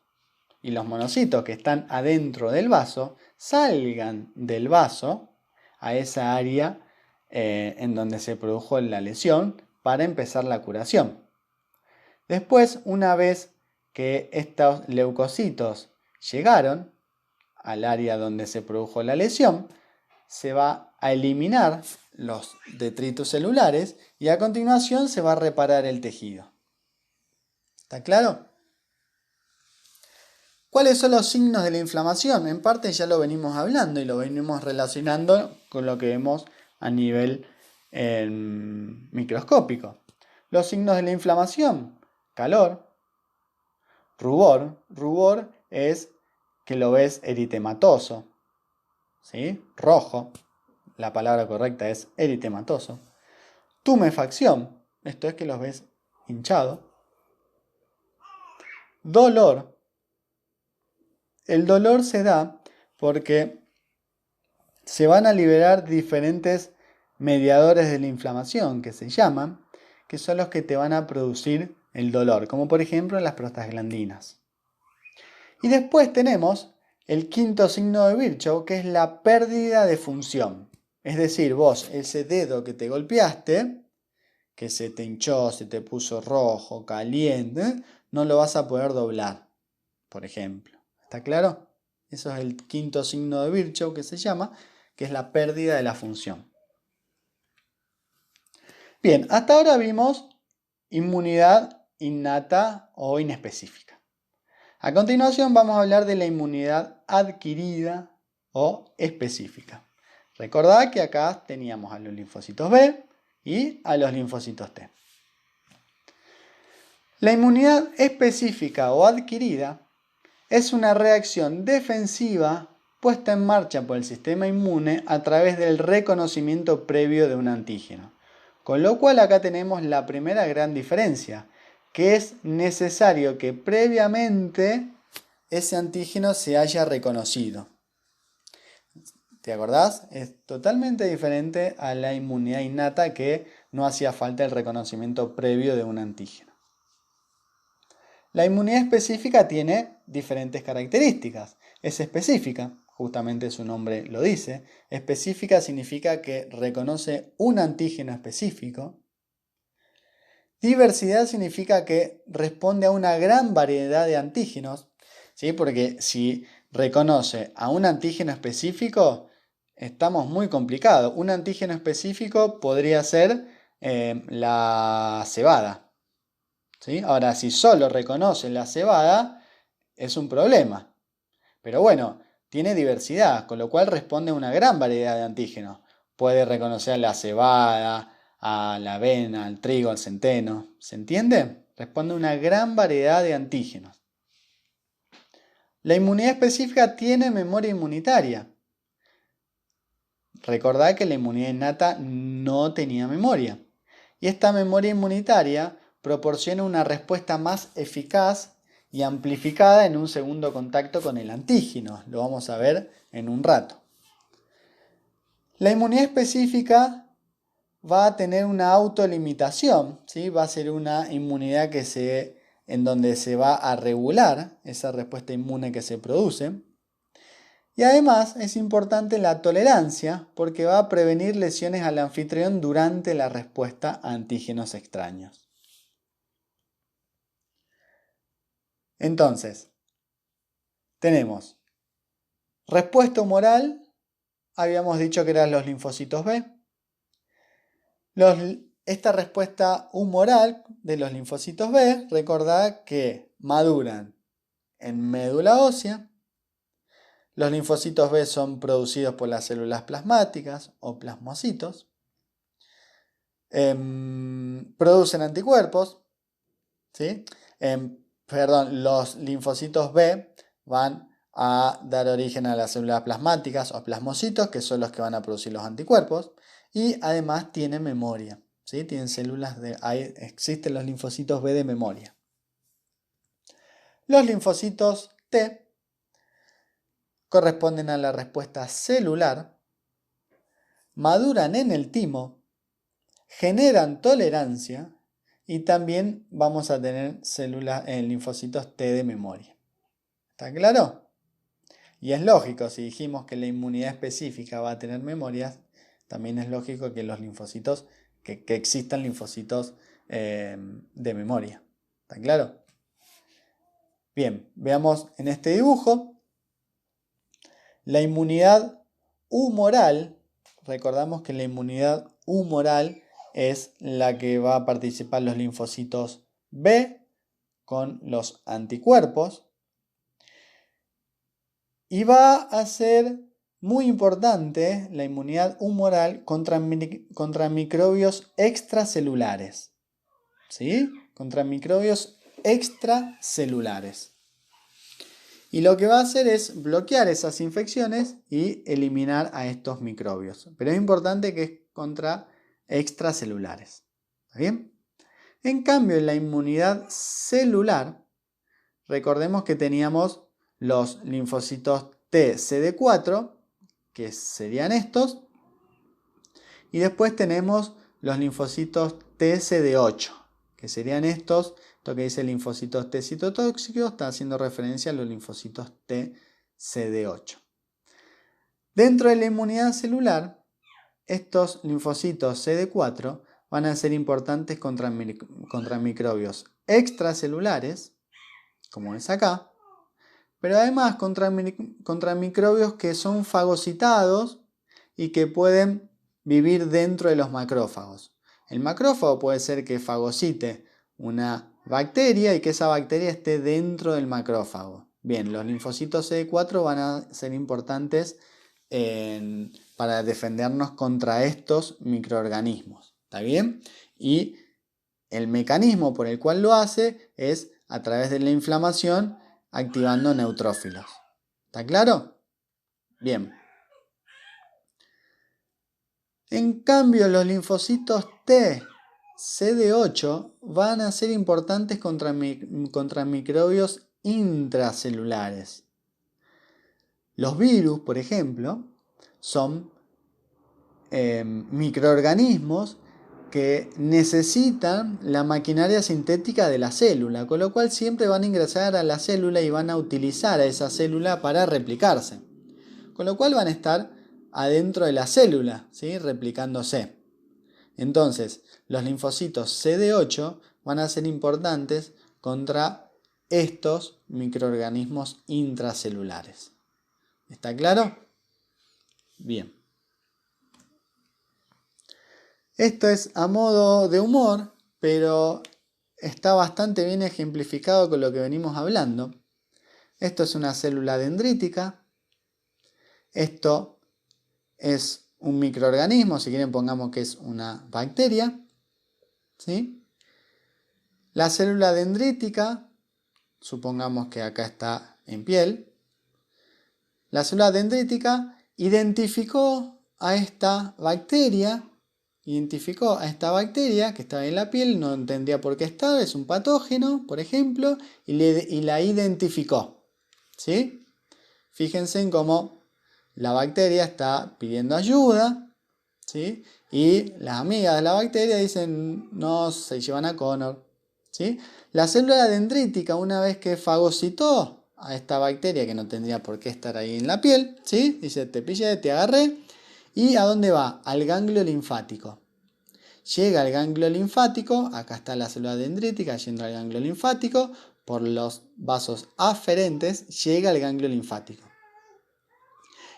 y los monocitos que están adentro del vaso salgan del vaso a esa área en donde se produjo la lesión para empezar la curación. Después, una vez que estos leucocitos llegaron al área donde se produjo la lesión, se va a eliminar los detritos celulares y a continuación se va a reparar el tejido. ¿Está claro? ¿Cuáles son los signos de la inflamación? En parte ya lo venimos hablando y lo venimos relacionando con lo que vemos a nivel microscópico. Los signos de la inflamación: calor, rubor. Rubor es que lo ves eritematoso, ¿sí? Rojo, la palabra correcta es eritematoso. Tumefacción, esto es que los ves hinchado. Dolor. El dolor se da porque se van a liberar diferentes mediadores de la inflamación que se llaman, que son los que te van a producir el dolor, como por ejemplo las prostaglandinas. Y después tenemos el quinto signo de Virchow, que es la pérdida de función. Es decir, vos, ese dedo que te golpeaste, que se te hinchó, se te puso rojo, caliente, no lo vas a poder doblar, por ejemplo. ¿Está claro? Eso es el quinto signo de Virchow que se llama, que es la pérdida de la función. Bien, hasta ahora vimos inmunidad innata o inespecífica. A continuación vamos a hablar de la inmunidad adquirida o específica. Recordad que acá teníamos a los linfocitos B y a los linfocitos T. La inmunidad específica o adquirida es una reacción defensiva puesta en marcha por el sistema inmune a través del reconocimiento previo de un antígeno. Con lo cual acá tenemos la primera gran diferencia, que es necesario que previamente ese antígeno se haya reconocido. ¿Te acordás? Es totalmente diferente a la inmunidad innata, que no hacía falta el reconocimiento previo de un antígeno. La inmunidad específica tiene diferentes características. Es específica, justamente su nombre lo dice. Específica significa que reconoce un antígeno específico. Diversidad significa que responde a una gran variedad de antígenos, ¿sí? Porque si reconoce a un antígeno específico, estamos muy complicados. Un antígeno específico podría ser la cebada, ¿sí? Ahora, si solo reconoce la cebada, es un problema. Pero bueno, tiene diversidad, con lo cual responde a una gran variedad de antígenos. Puede reconocer a la cebada, a la avena, al trigo, al centeno. ¿Se entiende? Responde a una gran variedad de antígenos. La inmunidad específica tiene memoria inmunitaria. Recordad que la inmunidad innata no tenía memoria. Y esta memoria inmunitaria proporciona una respuesta más eficaz y amplificada en un segundo contacto con el antígeno. Lo vamos a ver en un rato. La inmunidad específica va a tener una autolimitación, ¿sí? Va a ser una inmunidad en donde se va a regular esa respuesta inmune que se produce. Y además es importante la tolerancia, porque va a prevenir lesiones al anfitrión durante la respuesta a antígenos extraños. Entonces, tenemos respuesta humoral, habíamos dicho que eran los linfocitos B. Esta respuesta humoral de los linfocitos B, recordad que maduran en médula ósea. Los linfocitos B son producidos por las células plasmáticas o plasmocitos. Producen anticuerpos, ¿sí? Los linfocitos B van a dar origen a las células plasmáticas o plasmocitos, que son los que van a producir los anticuerpos, y además tienen memoria, ¿sí? Tienen existen los linfocitos B de memoria. Los linfocitos T corresponden a la respuesta celular, maduran en el timo, generan tolerancia y también vamos a tener linfocitos T de memoria. ¿Está claro? Y es lógico, si dijimos que la inmunidad específica va a tener memorias, también es lógico que los linfocitos, que existan linfocitos de memoria. ¿Está claro? Bien, veamos en este dibujo. La inmunidad humoral, recordamos que la inmunidad humoral es la que va a participar los linfocitos B con los anticuerpos. Y va a ser muy importante la inmunidad humoral contra microbios extracelulares. ¿Sí? Contra microbios extracelulares. Y lo que va a hacer es bloquear esas infecciones y eliminar a estos microbios. Pero es importante que es contra extracelulares. ¿Está bien? En cambio, en la inmunidad celular, recordemos que teníamos los linfocitos T CD4, que serían estos, y después tenemos los linfocitos T CD8, que serían estos. Esto que dice linfocitos T citotóxicos está haciendo referencia a los linfocitos T CD8. Dentro de la inmunidad celular, estos linfocitos CD4 van a ser importantes contra microbios extracelulares, como es acá, pero además contra microbios que son fagocitados y que pueden vivir dentro de los macrófagos. El macrófago puede ser que fagocite una bacteria y que esa bacteria esté dentro del macrófago. Bien, los linfocitos CD4 van a ser importantes para defendernos contra estos microorganismos. ¿Está bien? Y el mecanismo por el cual lo hace es a través de la inflamación activando neutrófilos. ¿Está claro? Bien. En cambio, los linfocitos T, CD8, van a ser importantes contra microbios intracelulares. Los virus, por ejemplo, son microorganismos que necesitan la maquinaria sintética de la célula, con lo cual siempre van a ingresar a la célula y van a utilizar a esa célula para replicarse. Con lo cual van a estar adentro de la célula, ¿sí? Replicándose. Entonces, los linfocitos CD8 van a ser importantes contra estos microorganismos intracelulares. ¿Está claro? Bien. Esto es a modo de humor, pero está bastante bien ejemplificado con lo que venimos hablando. Esto es una célula dendrítica. Esto es un microorganismo, si quieren pongamos que es una bacteria. ¿Sí? La célula dendrítica, supongamos que acá está en piel. La célula dendrítica identificó a esta bacteria que estaba en la piel, no entendía por qué estaba, es un patógeno, por ejemplo, y la identificó. ¿Sí? Fíjense en cómo la bacteria está pidiendo ayuda, ¿sí? Y las amigas de la bacteria dicen, no, se llevan a Connor. ¿Sí? La célula dendrítica, una vez que fagocitó a esta bacteria que no tendría por qué estar ahí en la piel, ¿sí? Dice, te pillé, te agarré. ¿Y a dónde va? Al ganglio linfático. Llega al ganglio linfático, acá está la célula dendrítica yendo al ganglio linfático, por los vasos aferentes llega al ganglio linfático.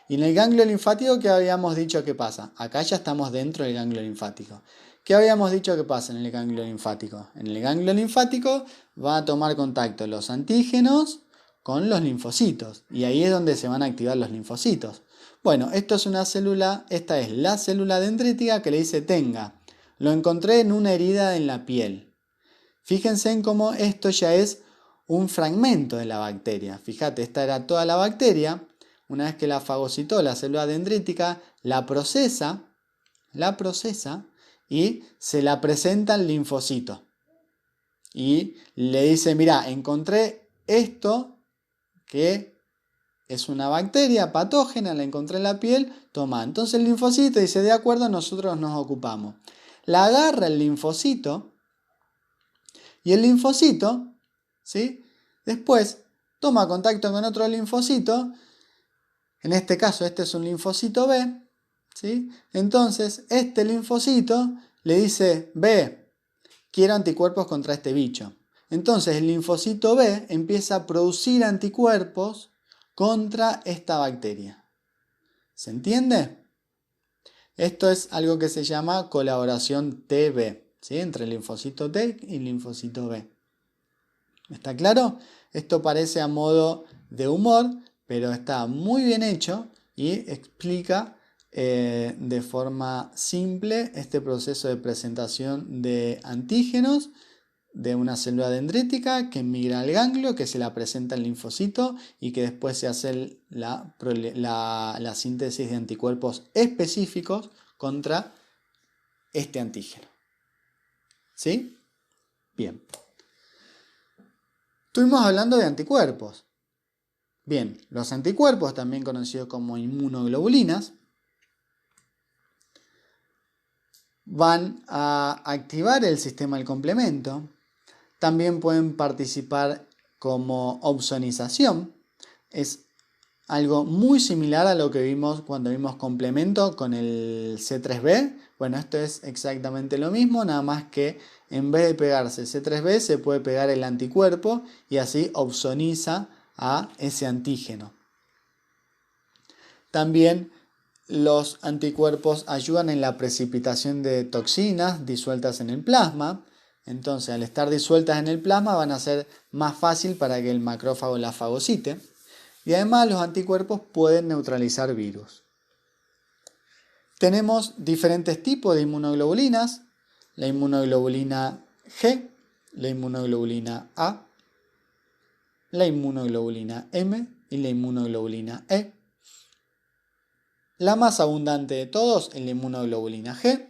Y en el ganglio linfático, ¿qué habíamos dicho que pasa? Acá ya estamos dentro del ganglio linfático. ¿Qué habíamos dicho que pasa en el ganglio linfático? En el ganglio linfático van a tomar contacto los antígenos con los linfocitos. Y ahí es donde se van a activar los linfocitos. Bueno, esta es la célula dendrítica que le dice tenga. Lo encontré en una herida en la piel. Fíjense en cómo esto ya es un fragmento de la bacteria. Fíjate, esta era toda la bacteria. Una vez que la fagocitó la célula dendrítica, la procesa y se la presenta al linfocito. Y le dice, mira, encontré esto que es una bacteria patógena, la encontré en la piel, toma. Entonces el linfocito dice, de acuerdo, nosotros nos ocupamos. La agarra el linfocito y el linfocito, ¿sí? Después toma contacto con otro linfocito. En este caso, este es un linfocito B, ¿sí? Entonces, este linfocito le dice, B, quiero anticuerpos contra este bicho. Entonces, el linfocito B empieza a producir anticuerpos contra esta bacteria. ¿Se entiende? Esto es algo que se llama colaboración TB, ¿sí? Entre el linfocito T y el linfocito B. ¿Está claro? Esto parece a modo de humor, pero está muy bien hecho y explica de forma simple este proceso de presentación de antígenos de una célula dendrítica que migra al ganglio, que se la presenta al linfocito y que después se hace la síntesis de anticuerpos específicos contra este antígeno. ¿Sí? Bien. Estuvimos hablando de anticuerpos. Bien, los anticuerpos, también conocidos como inmunoglobulinas, van a activar el sistema del complemento. También pueden participar como opsonización. Es algo muy similar a lo que vimos cuando vimos complemento con el C3b. Bueno, esto es exactamente lo mismo, nada más que en vez de pegarse C3b se puede pegar el anticuerpo y así opsoniza a ese antígeno. También los anticuerpos ayudan en la precipitación de toxinas disueltas en el plasma. Entonces, al estar disueltas en el plasma van a ser más fácil para que el macrófago las fagocite. Y además los anticuerpos pueden neutralizar virus. Tenemos diferentes tipos de inmunoglobulinas. La inmunoglobulina G, la inmunoglobulina A, la inmunoglobulina M y la inmunoglobulina E. La más abundante de todos es la inmunoglobulina G.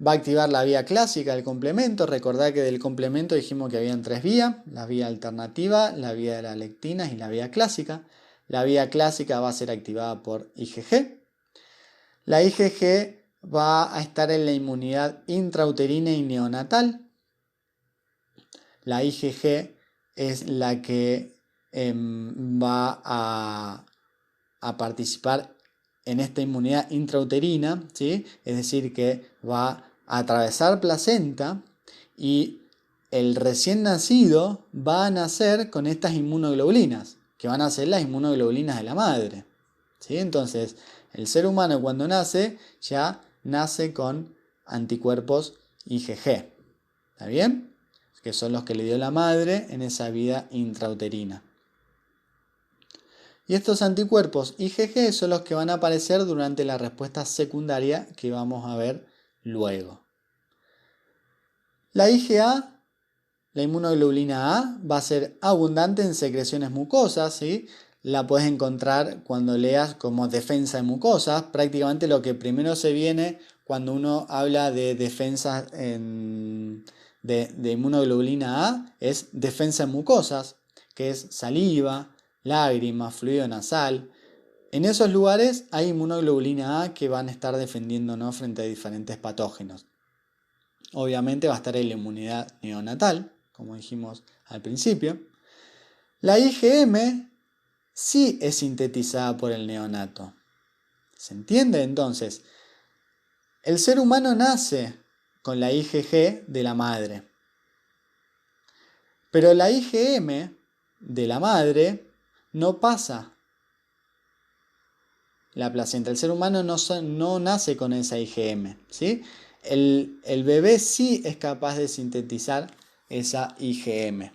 Va a activar la vía clásica del complemento. Recordad que del complemento dijimos que habían 3 vías. La vía alternativa, la vía de las lectinas y la vía clásica. La vía clásica va a ser activada por IgG. La IgG va a estar en la inmunidad intrauterina y neonatal. La IgG es la que va a participar en esta inmunidad intrauterina, ¿sí? Es decir, que va a atravesar placenta y el recién nacido va a nacer con estas inmunoglobulinas, que van a ser las inmunoglobulinas de la madre, ¿sí? Entonces, el ser humano cuando nace, ya nace con anticuerpos IgG, ¿está bien? Que son los que le dio la madre en esa vida intrauterina. Y estos anticuerpos IgG son los que van a aparecer durante la respuesta secundaria que vamos a ver luego. La IgA, la inmunoglobulina A, va a ser abundante en secreciones mucosas, ¿sí? La puedes encontrar cuando leas como defensa de mucosas. Prácticamente lo que primero se viene cuando uno habla de defensa de inmunoglobulina A es defensa de mucosas, que es saliva, lágrimas, fluido nasal. En esos lugares hay inmunoglobulina A que van a estar defendiéndonos frente a diferentes patógenos. Obviamente va a estar en la inmunidad neonatal, como dijimos al principio. La IgM sí es sintetizada por el neonato. ¿Se entiende? Entonces, el ser humano nace con la IgG de la madre. Pero la IgM de la madre no pasa la placenta. El ser humano no nace con esa IgM, ¿sí? El bebé sí es capaz de sintetizar esa IgM.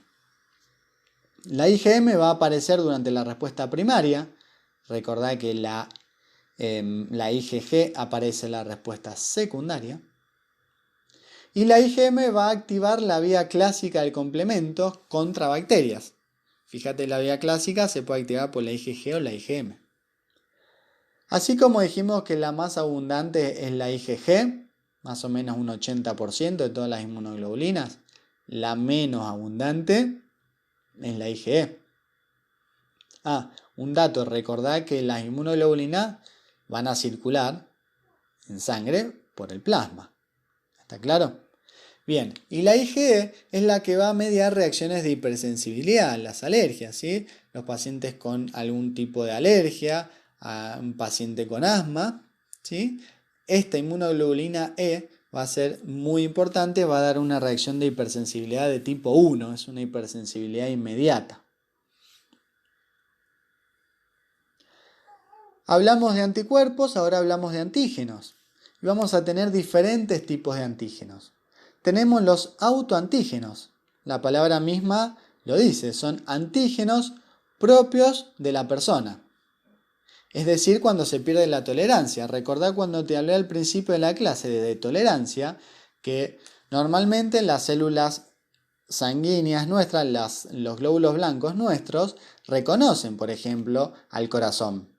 La IgM va a aparecer durante la respuesta primaria. Recordad que la IgG aparece en la respuesta secundaria. Y la IgM va a activar la vía clásica del complemento contra bacterias. Fíjate, la vía clásica se puede activar por la IgG o la IgM. Así como dijimos que la más abundante es la IgG, más o menos un 80% de todas las inmunoglobulinas, la menos abundante es la IgE. Un dato, recordad que las inmunoglobulinas van a circular en sangre por el plasma. ¿Está claro? Bien, y la IgE es la que va a mediar reacciones de hipersensibilidad, las alergias, ¿sí? Los pacientes con algún tipo de alergia, a un paciente con asma, ¿sí? Esta inmunoglobulina E va a ser muy importante, va a dar una reacción de hipersensibilidad de tipo 1, es una hipersensibilidad inmediata. Hablamos de anticuerpos, ahora hablamos de antígenos. Y vamos a tener diferentes tipos de antígenos. Tenemos los autoantígenos. La palabra misma lo dice, son antígenos propios de la persona. Es decir, cuando se pierde la tolerancia. Recordá cuando te hablé al principio de la clase de tolerancia, que normalmente las células sanguíneas nuestras, los glóbulos blancos nuestros, reconocen, por ejemplo, al corazón.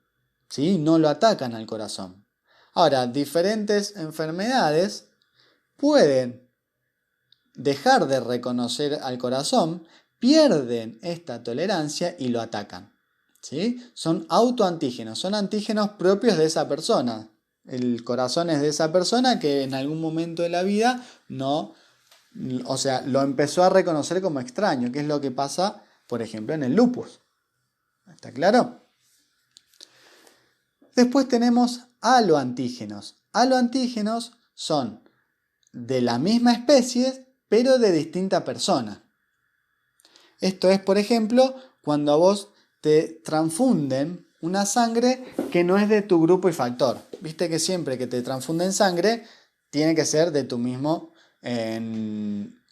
¿Sí? No lo atacan al corazón. Ahora, diferentes enfermedades pueden dejar de reconocer al corazón, pierden esta tolerancia y lo atacan. ¿Sí? Son autoantígenos, son antígenos propios de esa persona. El corazón es de esa persona que en algún momento de la vida lo empezó a reconocer como extraño, que es lo que pasa, por ejemplo, en el lupus. ¿Está claro? Después tenemos haloantígenos. Haloantígenos son de la misma especie, pero de distinta persona. Esto es, por ejemplo, cuando a vos te transfunden una sangre que no es de tu grupo y factor. Viste que siempre que te transfunden sangre, tiene que ser de tu mismo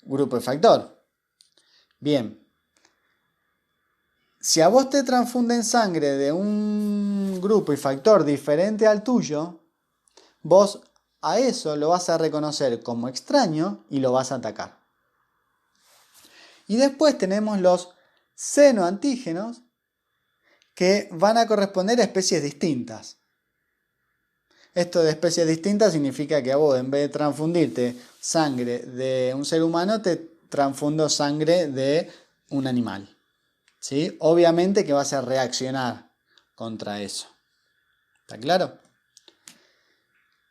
grupo y factor. Bien. Si a vos te transfunden sangre de un grupo y factor diferente al tuyo, vos a eso lo vas a reconocer como extraño y lo vas a atacar. Y después tenemos los senoantígenos, que van a corresponder a especies distintas. Esto de especies distintas significa que a vos, en vez de transfundirte sangre de un ser humano, te transfundo sangre de un animal. ¿Sí? Obviamente que vas a reaccionar contra eso. ¿Está claro?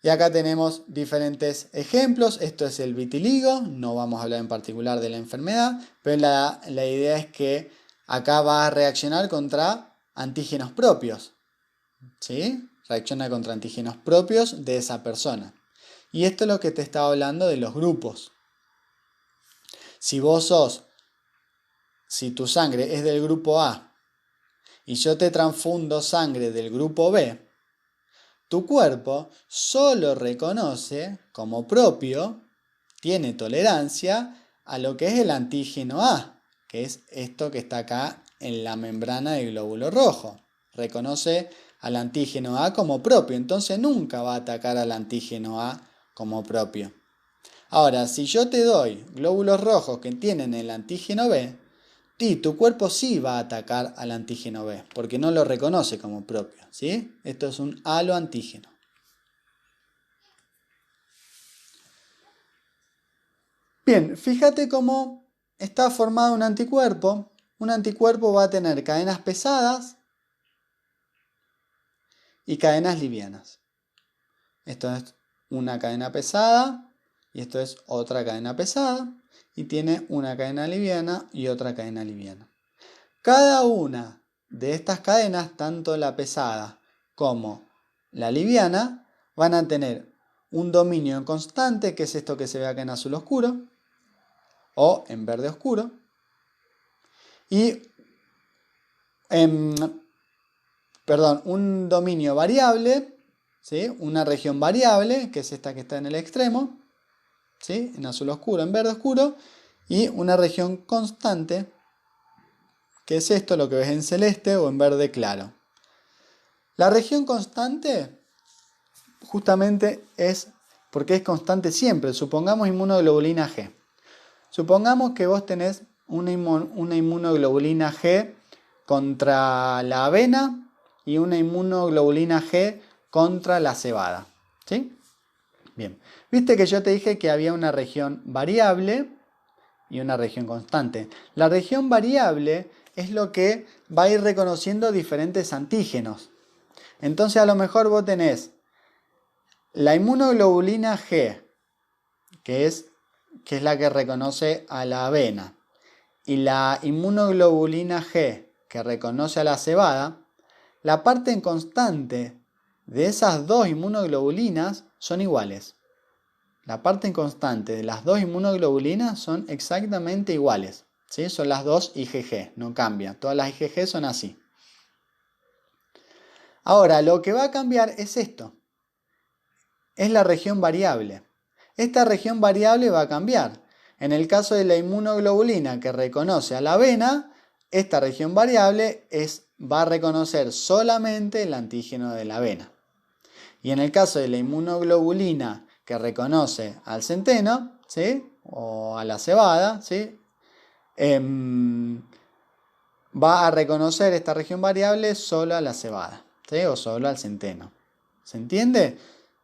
Y acá tenemos diferentes ejemplos. Esto es el vitiligo. No vamos a hablar en particular de la enfermedad, pero la idea es que acá va a reaccionar contra antígenos propios. ¿Sí? Reacciona contra antígenos propios de esa persona. Y esto es lo que te estaba hablando de los grupos. Si tu sangre es del grupo A y yo te transfundo sangre del grupo B, tu cuerpo solo reconoce como propio, tiene tolerancia a lo que es el antígeno A, que es esto que está acá en la membrana del glóbulo rojo. Reconoce al antígeno A como propio, entonces nunca va a atacar al antígeno A como propio. Ahora, si yo te doy glóbulos rojos que tienen el antígeno B, tu cuerpo sí va a atacar al antígeno B, porque no lo reconoce como propio, ¿sí? Esto es un haloantígeno. Bien, fíjate cómo está formado un anticuerpo. Un anticuerpo va a tener cadenas pesadas y cadenas livianas. Esto es una cadena pesada y esto es otra cadena pesada y tiene una cadena liviana y otra cadena liviana. Cada una de estas cadenas, tanto la pesada como la liviana, van a tener un dominio en constante, que es esto que se ve acá en azul oscuro o en verde oscuro, y un dominio variable, ¿sí? Una región variable, que es esta que está en el extremo, ¿sí? En azul oscuro, en verde oscuro, y una región constante, que es esto, lo que ves en celeste o en verde claro. La región constante justamente es porque es constante siempre. Supongamos inmunoglobulina G. Supongamos que vos tenés una inmunoglobulina G contra la avena y una inmunoglobulina G contra la cebada. ¿Sí? Bien. Viste que yo te dije que había una región variable y una región constante. La región variable es lo que va a ir reconociendo diferentes antígenos. Entonces a lo mejor vos tenés la inmunoglobulina G, que es la que reconoce a la avena, y la inmunoglobulina G, que reconoce a la cebada. La parte en constante de esas dos inmunoglobulinas son iguales. La parte en constante de las dos inmunoglobulinas son exactamente iguales. ¿Sí? Son las dos IgG, no cambia. Todas las IgG son así. Ahora, lo que va a cambiar es esto. Es la región variable. Esta región variable va a cambiar. En el caso de la inmunoglobulina que reconoce a la avena, esta región variable va a reconocer solamente el antígeno de la avena. Y en el caso de la inmunoglobulina que reconoce al centeno, ¿sí? O a la cebada, ¿sí? Va a reconocer esta región variable solo a la cebada, ¿sí? O solo al centeno. ¿Se entiende?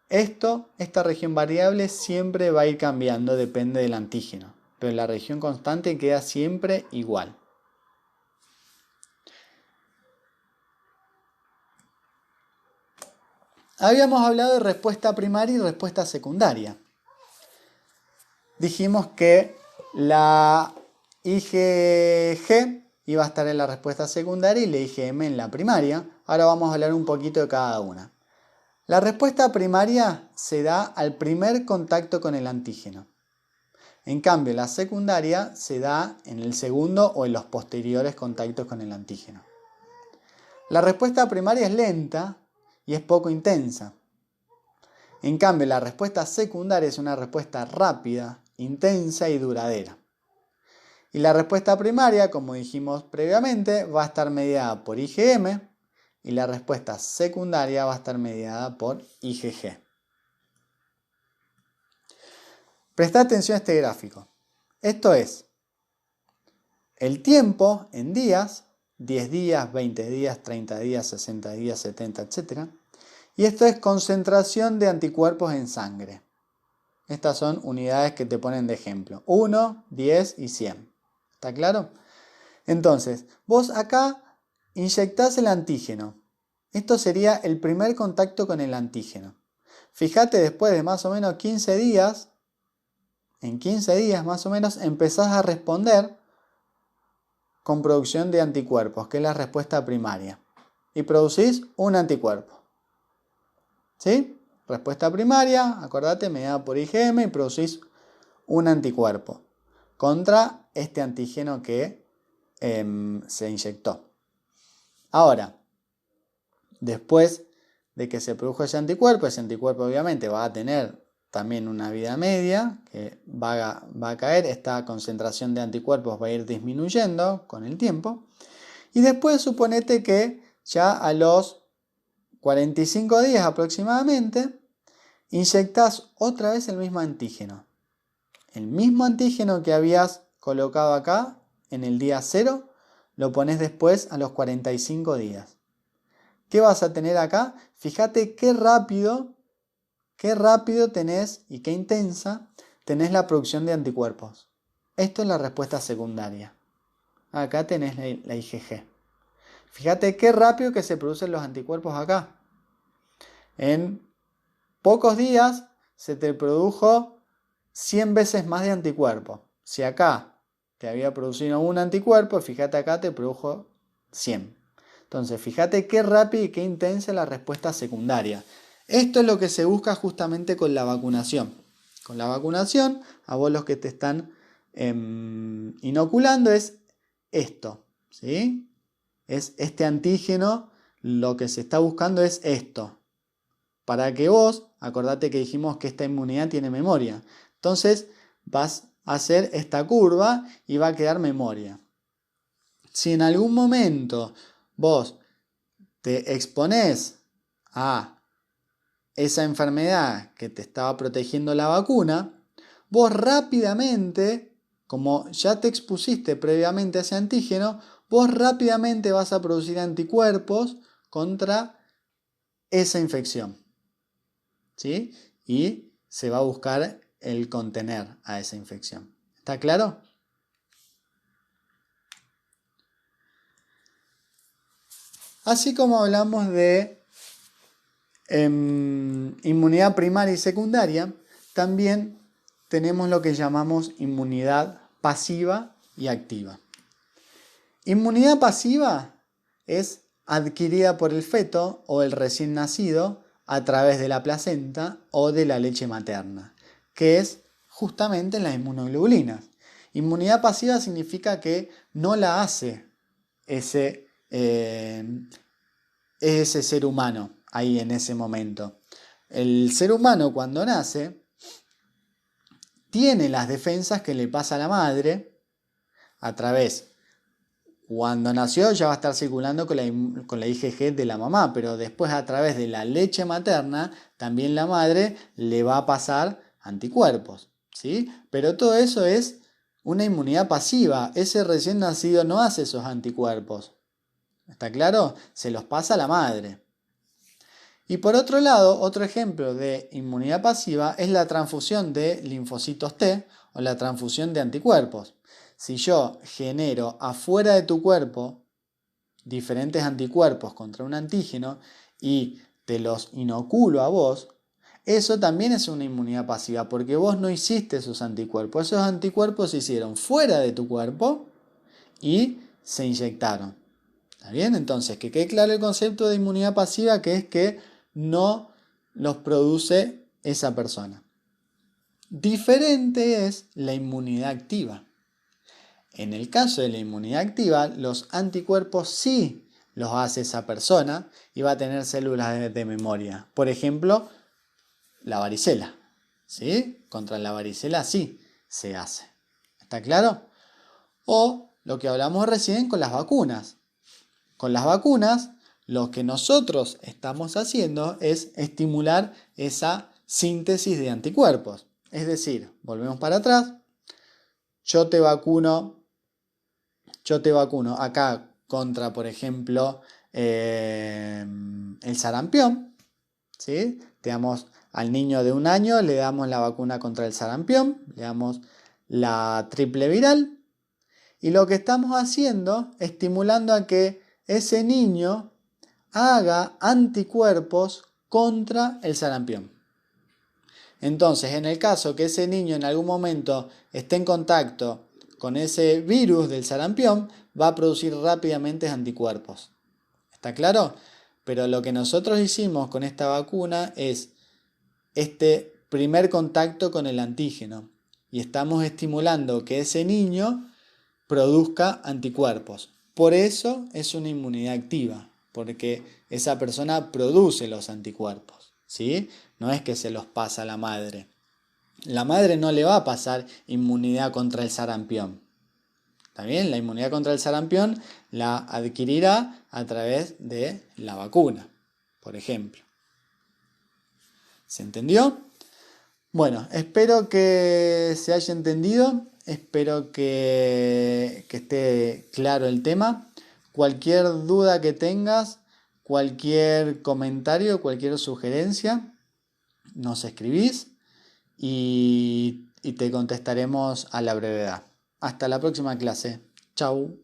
Esta región variable siempre va a ir cambiando, depende del antígeno, pero la región constante queda siempre igual. Habíamos hablado de respuesta primaria y respuesta secundaria. Dijimos que la IgG iba a estar en la respuesta secundaria y la IgM en la primaria. Ahora vamos a hablar un poquito de cada una. La respuesta primaria se da al primer contacto con el antígeno. En cambio, la secundaria se da en el segundo o en los posteriores contactos con el antígeno. La respuesta primaria es lenta y es poco intensa. En cambio, la respuesta secundaria es una respuesta rápida, intensa y duradera. Y la respuesta primaria, como dijimos previamente, va a estar mediada por IgM y la respuesta secundaria va a estar mediada por IgG. Presta atención a este gráfico. Esto es el tiempo en días, 10 días, 20 días, 30 días, 60 días, 70, etc. Y esto es concentración de anticuerpos en sangre. Estas son unidades que te ponen de ejemplo. 1, 10 y 100. ¿Está claro? Entonces, vos acá inyectás el antígeno. Esto sería el primer contacto con el antígeno. Fíjate, después de más o menos 15 días, en 15 días más o menos, empezás a responder con producción de anticuerpos, que es la respuesta primaria. Y producís un anticuerpo. ¿Sí? Respuesta primaria, acordate, mediada por IgM y producís un anticuerpo contra este antígeno que se inyectó. Ahora, después de que se produjo ese anticuerpo obviamente va a tener también una vida media que va a caer, esta concentración de anticuerpos va a ir disminuyendo con el tiempo. Y después suponete que ya a los 45 días aproximadamente inyectás otra vez el mismo antígeno. El mismo antígeno que habías colocado acá en el día 0, lo pones después a los 45 días. ¿Qué vas a tener acá? Fíjate qué rápido tenés y qué intensa tenés la producción de anticuerpos. Esto es la respuesta secundaria. Acá tenés la IgG. Fíjate qué rápido que se producen los anticuerpos acá. En pocos días se te produjo 100 veces más de anticuerpos. Si acá te había producido un anticuerpo, fíjate acá te produjo 100. Entonces, fíjate qué rápida y qué intensa es la respuesta secundaria. Esto es lo que se busca justamente con la vacunación. Con la vacunación, a vos los que te están inoculando es esto, ¿sí? Es este antígeno, lo que se está buscando es esto. Para que vos, acordate que dijimos que esta inmunidad tiene memoria. Entonces vas a hacer esta curva y va a quedar memoria. Si en algún momento vos te exponés a esa enfermedad que te estaba protegiendo la vacuna, vos rápidamente, como ya te expusiste previamente a ese antígeno, vos rápidamente vas a producir anticuerpos contra esa infección. ¿Sí? Y se va a buscar el contener a esa infección. ¿Está claro? Así como hablamos de inmunidad primaria y secundaria, también tenemos lo que llamamos inmunidad pasiva y activa. Inmunidad pasiva es adquirida por el feto o el recién nacido a través de la placenta o de la leche materna, que es justamente las inmunoglobulinas. Inmunidad pasiva significa que no la hace ese ser humano ahí en ese momento. El ser humano cuando nace tiene las defensas que le pasa a la madre a través. Cuando nació ya va a estar circulando con la IgG de la mamá, pero después a través de la leche materna también la madre le va a pasar anticuerpos, ¿sí? Pero todo eso es una inmunidad pasiva. Ese recién nacido no hace esos anticuerpos. ¿Está claro? Se los pasa a la madre. Y por otro lado, otro ejemplo de inmunidad pasiva es la transfusión de linfocitos T o la transfusión de anticuerpos. Si yo genero afuera de tu cuerpo diferentes anticuerpos contra un antígeno y te los inoculo a vos, eso también es una inmunidad pasiva porque vos no hiciste esos anticuerpos. Esos anticuerpos se hicieron fuera de tu cuerpo y se inyectaron. ¿Está bien? Entonces, que quede claro el concepto de inmunidad pasiva, que es que no los produce esa persona. Diferente es la inmunidad activa. En el caso de la inmunidad activa, los anticuerpos sí los hace esa persona y va a tener células de memoria. Por ejemplo, la varicela. ¿Sí? Contra la varicela sí se hace. ¿Está claro? O lo que hablamos recién con las vacunas. Con las vacunas, lo que nosotros estamos haciendo es estimular esa síntesis de anticuerpos. Es decir, volvemos para atrás, yo te vacuno acá contra, por ejemplo, el sarampión, ¿sí? Te damos al niño de 1 año, le damos la vacuna contra el sarampión, le damos la triple viral, y lo que estamos haciendo, estimulando a que ese niño haga anticuerpos contra el sarampión. Entonces, en el caso que ese niño en algún momento esté en contacto con ese virus del sarampión, va a producir rápidamente anticuerpos. ¿Está claro? Pero lo que nosotros hicimos con esta vacuna es este primer contacto con el antígeno y estamos estimulando que ese niño produzca anticuerpos. Por eso es una inmunidad activa, porque esa persona produce los anticuerpos, ¿sí? No es que se los pasa a la madre. La madre no le va a pasar inmunidad contra el sarampión. ¿Está bien? La inmunidad contra el sarampión la adquirirá a través de la vacuna, por ejemplo. ¿Se entendió? Bueno, espero que se haya entendido, espero que esté claro el tema. Cualquier duda que tengas, cualquier comentario, cualquier sugerencia, nos escribís y te contestaremos a la brevedad. Hasta la próxima clase. Chau.